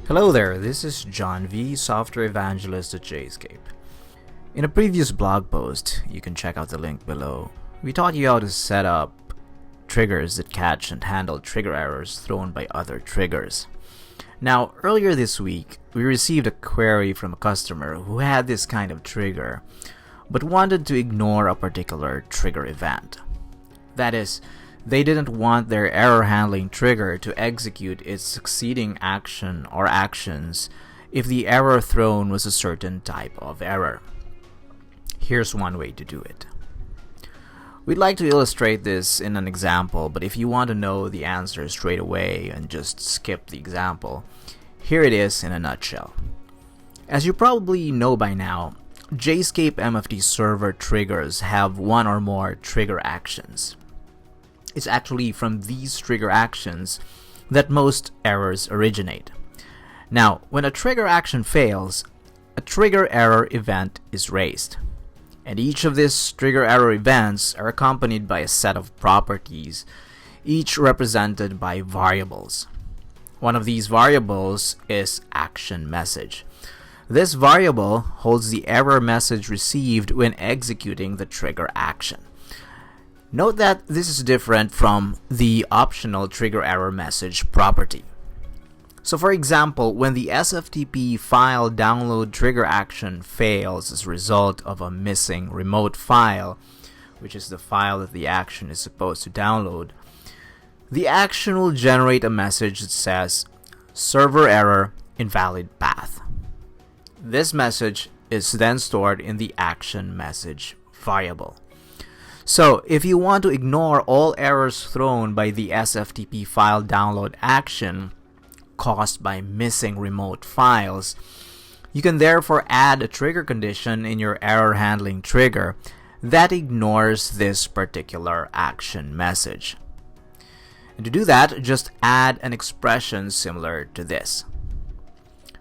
Hello there, this is John V, Software Evangelist at Jscape. In a previous blog post, you can check out the link below, we taught you how to set up triggers that catch and handle trigger errors thrown by other triggers. Now, earlier this week, we received a query from a customer who had this kind of trigger, but wanted to ignore a particular trigger event. That is, they didn't want their error handling trigger to execute its succeeding action or actions if the error thrown was a certain type of error. Here's one way to do it. We'd like to illustrate this in an example, but if you want to know the answer straight away and just skip the example, here it is in a nutshell. As you probably know by now, Jscape MFT server triggers have one or more trigger actions. It's actually from these trigger actions that most errors originate. Now, when a trigger action fails, a trigger error event is raised. And each of these trigger error events are accompanied by a set of properties, each represented by variables. One of these variables is action message. This variable holds the error message received when executing the trigger action. Note that this is different from the optional trigger error message property. So for example, when the SFTP file download trigger action fails as a result of a missing remote file, which is the file that the action is supposed to download, the action will generate a message that says, server error, invalid path. This message is then stored in the action message variable. So, if you want to ignore all errors thrown by the SFTP file download action caused by missing remote files, you can therefore add a trigger condition in your error handling trigger that ignores this particular action message. And to do that, just add an expression similar to this.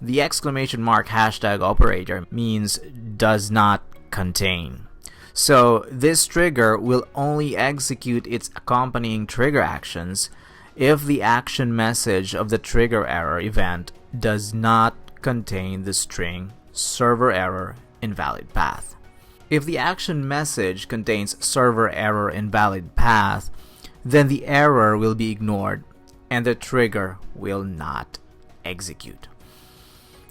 The exclamation mark hashtag operator means does not contain. So this trigger will only execute its accompanying trigger actions if the action message of the trigger error event does not contain the string server error invalid path. If the action message contains server error invalid path, then the error will be ignored and the trigger will not execute.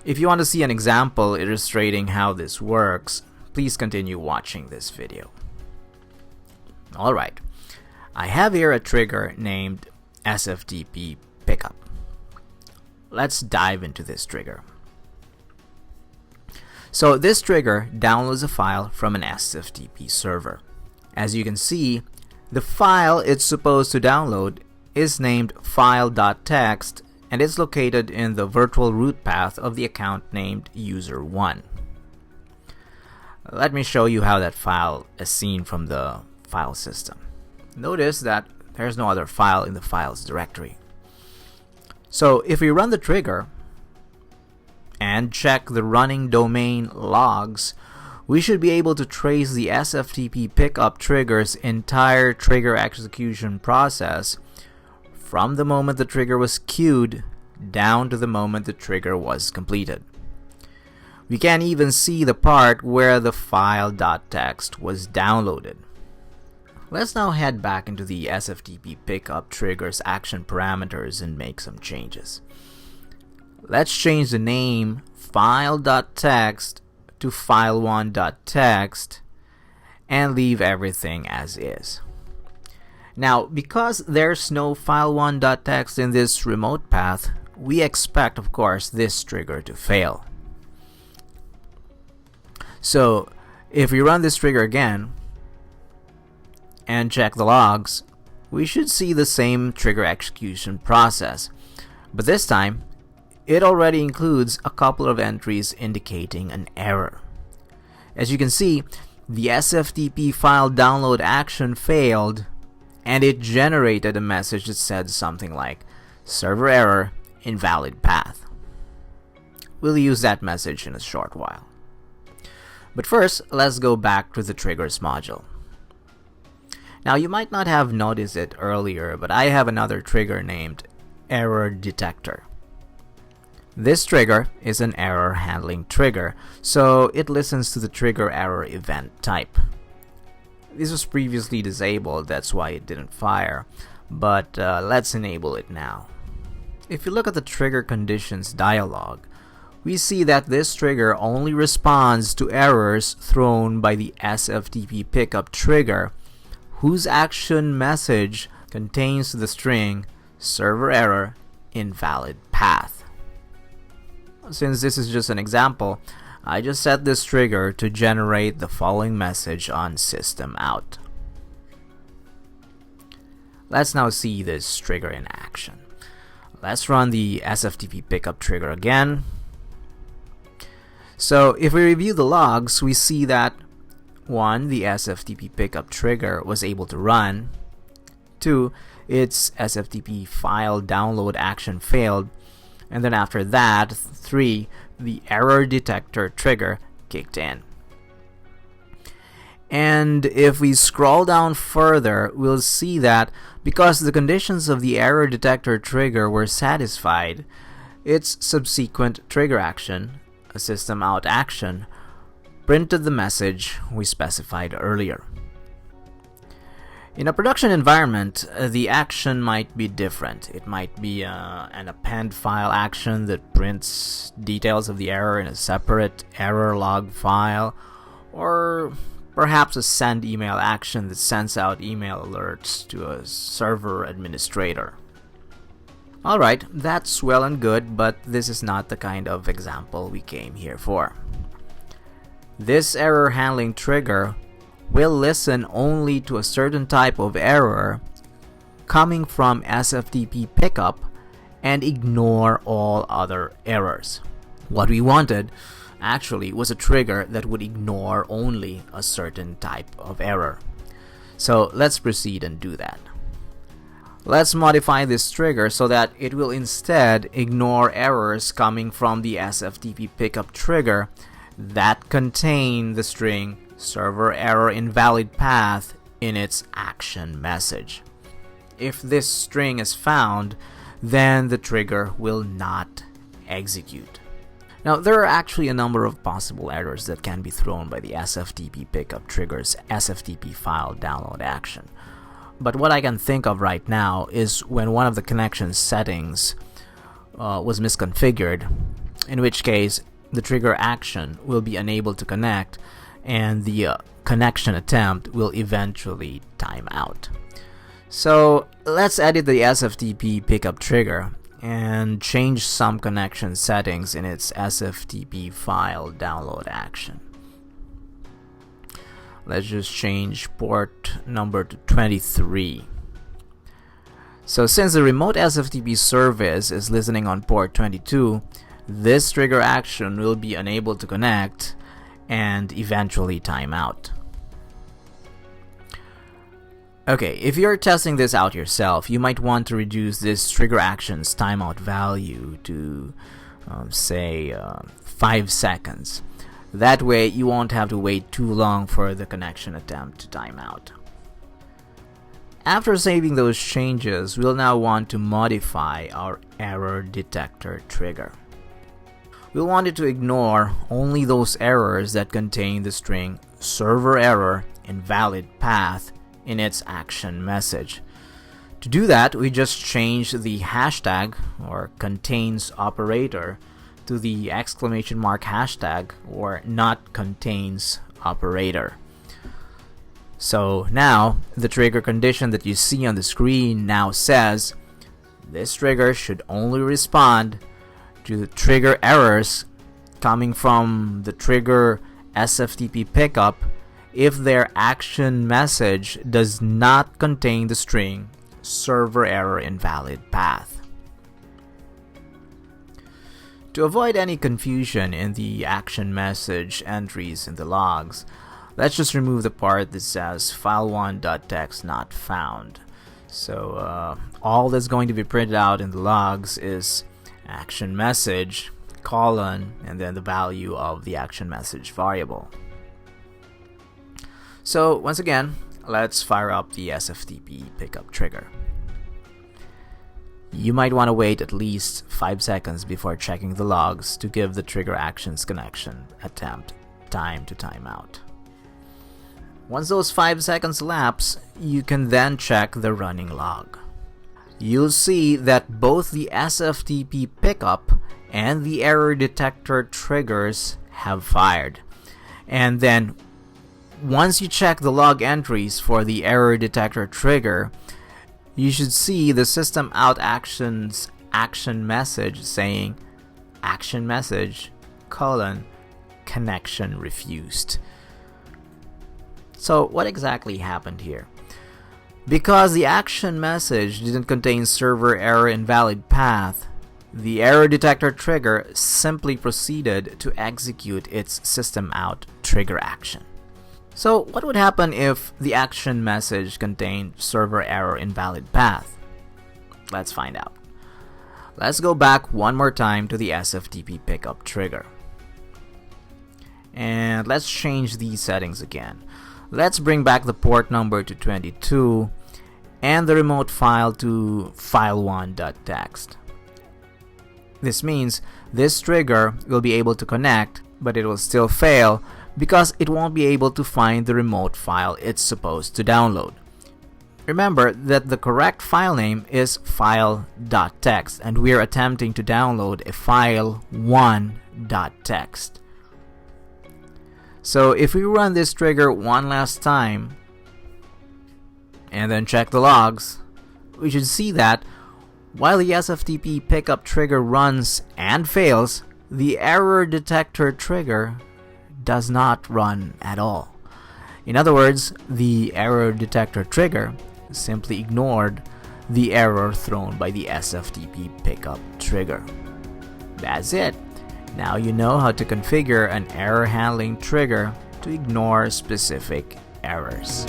If you want to see an example illustrating how this works, please continue watching this video. Alright, I have here a trigger named SFTP Pickup. Let's dive into this trigger. So this trigger downloads a file from an SFTP server. As you can see, the file it's supposed to download is named file.txt and is located in the virtual root path of the account named user1. Let me show you how that file is seen from the file system. Notice that there's no other file in the files directory. So if we run the trigger and check the running domain logs, we should be able to trace the SFTP Pickup trigger's entire trigger execution process from the moment the trigger was queued down to the moment the trigger was completed. We can even see the part where the file.txt was downloaded. Let's now head back into the SFTP Pickup trigger's action parameters and make some changes. Let's change the name file.txt to file1.txt and leave everything as is. Now, because there's no file1.txt in this remote path, we expect, of course, this trigger to fail. So, if we run this trigger again and check the logs, we should see the same trigger execution process. But this time, it already includes a couple of entries indicating an error. As you can see, the SFTP file download action failed and it generated a message that said something like server error invalid path. We'll use that message in a short while. But first, let's go back to the triggers module. Now you might not have noticed it earlier, but I have another trigger named error detector. This trigger is an error handling trigger, so it listens to the trigger error event type. This was previously disabled, that's why it didn't fire, but let's enable it now. If you look at the trigger conditions dialog, we see that this trigger only responds to errors thrown by the SFTP Pickup trigger, whose action message contains the string server error invalid path. Since this is just an example, I just set this trigger to generate the following message on system out. Let's now see this trigger in action. Let's run the SFTP Pickup trigger again. So if we review the logs, we see that 1. The SFTP Pickup trigger was able to run. 2. Its SFTP file download action failed. And then after that, 3. The error detector trigger kicked in. And if we scroll down further, we'll see that because the conditions of the error detector trigger were satisfied, its subsequent trigger action, a system out action, printed the message we specified earlier. In a production environment, the action might be different. It might be an append file action that prints details of the error in a separate error log file, or perhaps a send email action that sends out email alerts to a server administrator. Alright, that's well and good, but this is not the kind of example we came here for. This error handling trigger will listen only to a certain type of error coming from SFTP Pickup and ignore all other errors. What we wanted actually was a trigger that would ignore only a certain type of error. So let's proceed and do that. Let's modify this trigger so that it will instead ignore errors coming from the SFTP Pickup trigger that contain the string server error invalid path in its action message. If this string is found, then the trigger will not execute. Now, there are actually a number of possible errors that can be thrown by the SFTP Pickup trigger's SFTP file download action. But what I can think of right now is when one of the connection settings was misconfigured, in which case the trigger action will be unable to connect and the connection attempt will eventually time out. So let's edit the SFTP Pickup trigger and change some connection settings in its SFTP file download action. Let's just change port number to 23. So since the remote SFTP service is listening on port 22, this trigger action will be unable to connect and eventually time out. Okay, if you're testing this out yourself, you might want to reduce this trigger action's timeout value to, say, 5 seconds. That way, you won't have to wait too long for the connection attempt to time out. After saving those changes, we'll now want to modify our error detector trigger. We'll want it to ignore only those errors that contain the string server error invalid path in its action message. To do that, we just change the hashtag or contains operator to the exclamation mark hashtag or not contains operator. So now the trigger condition that you see on the screen now says this trigger should only respond to the trigger errors coming from the trigger SFTP Pickup if their action message does not contain the string server error invalid path. To avoid any confusion in the action message entries in the logs, let's just remove the part that says file1.txt not found. So all that's going to be printed out in the logs is action message, colon, and then the value of the action message variable. So once again, let's fire up the SFTP Pickup trigger. You might want to wait at least 5 seconds before checking the logs to give the trigger actions connection attempt time to timeout. Once those 5 seconds elapse, you can then check the running log. You'll see that both the SFTP Pickup and the error detector triggers have fired. And then once you check the log entries for the error detector trigger, you should see the system out actions action message saying action message : connection refused. So what exactly happened here? Because the action message didn't contain server error invalid path, the error detector trigger simply proceeded to execute its system out trigger action. So what would happen if the action message contained server error invalid path? Let's find out. Let's go back one more time to the SFTP Pickup trigger. And let's change these settings again. Let's bring back the port number to 22 and the remote file to file1.txt. This means this trigger will be able to connect, but it will still fail because it won't be able to find the remote file it's supposed to download. Remember that the correct file name is file.txt, and we're attempting to download a file1.txt. So if we run this trigger one last time and then check the logs, we should see that while the SFTP Pickup trigger runs and fails, the error detector trigger does not run at all. In other words, the error detector trigger simply ignored the error thrown by the SFTP Pickup trigger. That's it. Now you know how to configure an error handling trigger to ignore specific errors.